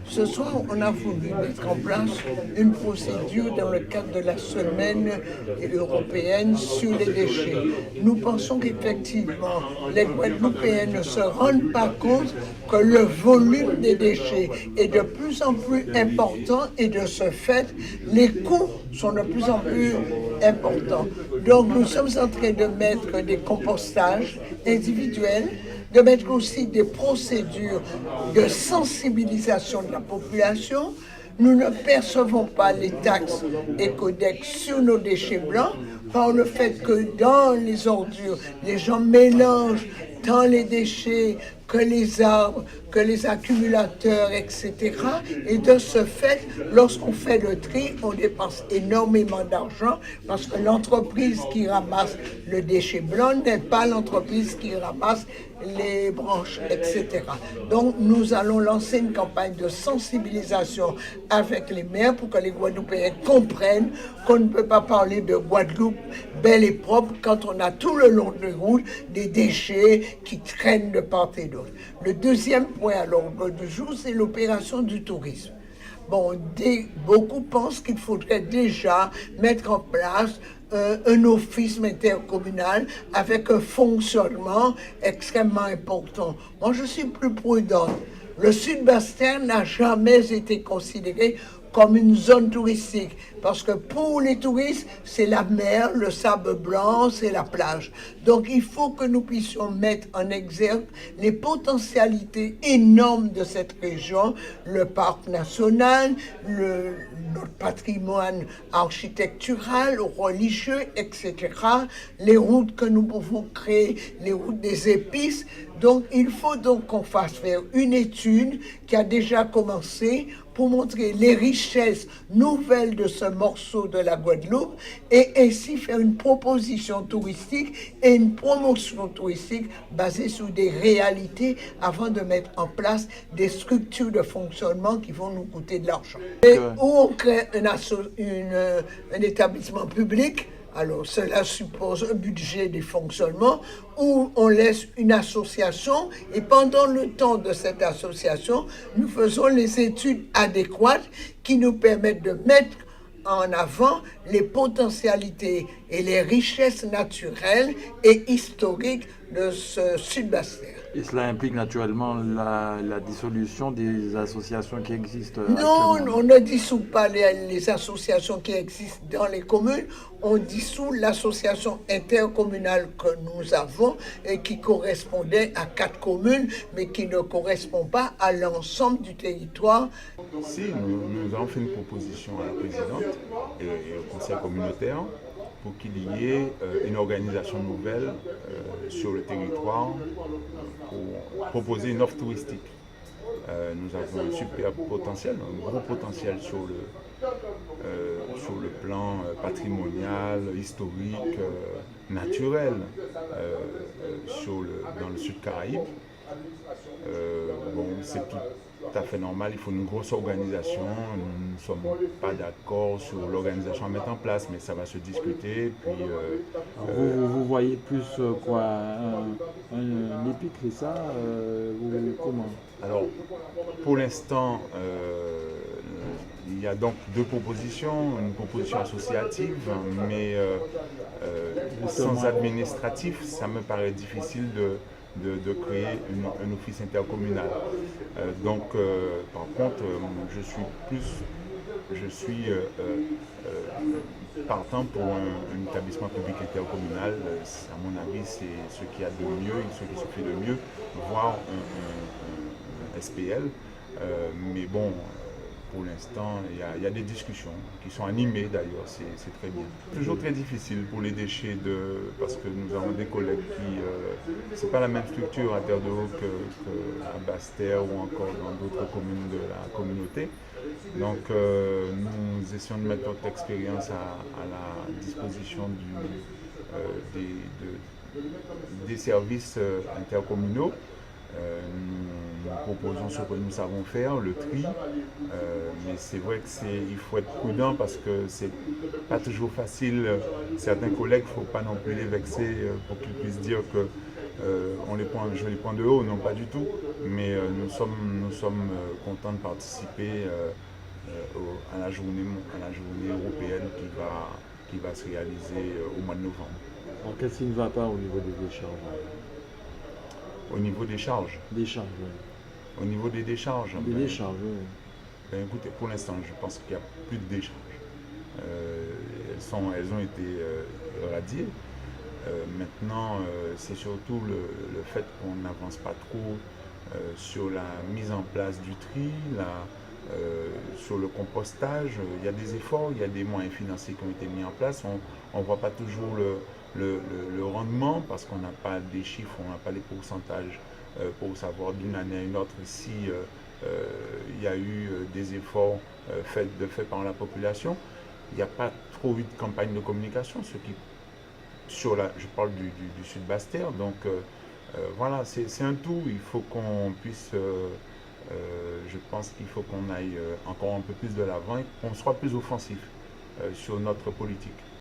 Ce soir, on a voulu mettre en place une procédure dans le cadre de la semaine européenne sur les déchets. Nous pensons qu'effectivement, les Guadeloupéens ne se rendent pas compte que le volume des déchets est de plus en plus important et de ce fait, les coûts sont de plus en plus importants. Donc nous sommes en train de mettre des compostages individuels, de mettre aussi des procédures de sensibilisation de la population. Nous ne percevons pas les taxes écodex sur nos déchets blancs par le fait que dans les ordures, les gens mélangent tant les déchets que les arbres, que les accumulateurs, etc. Et de ce fait, lorsqu'on fait le tri, on dépense énormément d'argent parce que l'entreprise qui ramasse le déchet blanc n'est pas l'entreprise qui ramasse les branches, etc. Donc, nous allons lancer une campagne de sensibilisation avec les maires pour que les Guadeloupéens comprennent qu'on ne peut pas parler de Guadeloupe belle et propre quand on a tout le long de route des déchets qui traînent de part et d'autre. Le deuxième point à l'ordre du jour, c'est l'opération du tourisme. Bon, beaucoup pensent qu'il faudrait déjà mettre en place un office intercommunal avec un fonctionnement extrêmement important. Moi, je suis plus prudente. Le Sud-Bastère n'a jamais été considéré comme une zone touristique, parce que pour les touristes, c'est la mer, le sable blanc, c'est la plage. Donc il faut que nous puissions mettre en exergue les potentialités énormes de cette région, le parc national, notre patrimoine architectural, religieux, etc., les routes que nous pouvons créer, les routes des épices. Donc il faut donc qu'on fasse faire une étude qui a déjà commencé pour montrer les richesses nouvelles de ce morceau de la Guadeloupe et ainsi faire une proposition touristique et une promotion touristique basée sur des réalités avant de mettre en place des structures de fonctionnement qui vont nous coûter de l'argent. Et où on crée un établissement public. Alors, cela suppose un budget de fonctionnement où on laisse une association et pendant le temps de cette association, nous faisons les études adéquates qui nous permettent de mettre en avant les potentialités et les richesses naturelles et historiques de ce Sud-Bastère. Et cela implique naturellement la dissolution des associations qui existent Non, actuellement. on ne dissout pas les associations qui existent dans les communes, on dissout l'association intercommunale que nous avons et qui correspondait à 4 communes, mais qui ne correspond pas à l'ensemble du territoire. Si, nous avons fait une proposition à la présidente et au conseil communautaire pour qu'il y ait une organisation nouvelle sur le territoire pour proposer une offre touristique. Nous avons un super potentiel, un gros potentiel sur le plan patrimonial, historique, naturel dans le sud Caraïbe. Bon, c'est tout à fait normal, il faut une grosse organisation. Nous ne sommes pas d'accord sur l'organisation à mettre en place, mais ça va se discuter. Puis, Vous voyez plus quoi, un épique, c'est ça comment? Alors, pour l'instant, il y a donc 2 propositions, une proposition associative, mais sans administratif, ça me paraît difficile de créer un office intercommunal. Par contre, je suis partant pour un établissement public intercommunal. À mon avis, c'est ce qu'il y a de mieux, ce qui se fait de mieux, voire un SPL. Mais bon, pour l'instant, il y a des discussions qui sont animées d'ailleurs, c'est très bien. Toujours très difficile pour les déchets parce que nous avons des collègues qui... c'est pas la même structure à Terre-de-Haut qu'à Basse-Terre ou encore dans d'autres communes de la communauté. Donc nous essayons de mettre notre expérience à la disposition des services intercommunaux. Nous proposons ce que nous savons faire, le tri, mais c'est vrai qu'il faut être prudent parce que c'est pas toujours facile. Certains collègues, il ne faut pas non plus les vexer pour qu'ils puissent dire que je les prends de haut, non pas du tout, mais nous sommes contents de participer à la journée européenne qui va se réaliser au mois de novembre. Alors, qu'est-ce qui ne va pas au niveau des décharges? Au niveau des charges, Décharges, oui. au niveau des décharges, Des décharges, oui. écoutez, pour l'instant, je pense qu'il n'y a plus de décharges. Elles ont été radiées. Maintenant, c'est surtout le fait qu'on n'avance pas trop sur la mise en place du tri, sur le compostage. Il y a des efforts, il y a des moyens financiers qui ont été mis en place. On ne voit pas toujours le rendement parce qu'on n'a pas des chiffres, on n'a pas les pourcentages pour savoir d'une année à une autre si il y a eu des efforts faits par la population. Il n'y a pas trop eu de campagne de communication, je parle du sud Basse-Terre, donc voilà, c'est un tout. Il faut qu'on puisse, je pense qu'il faut qu'on aille encore un peu plus de l'avant et qu'on soit plus offensif sur notre politique.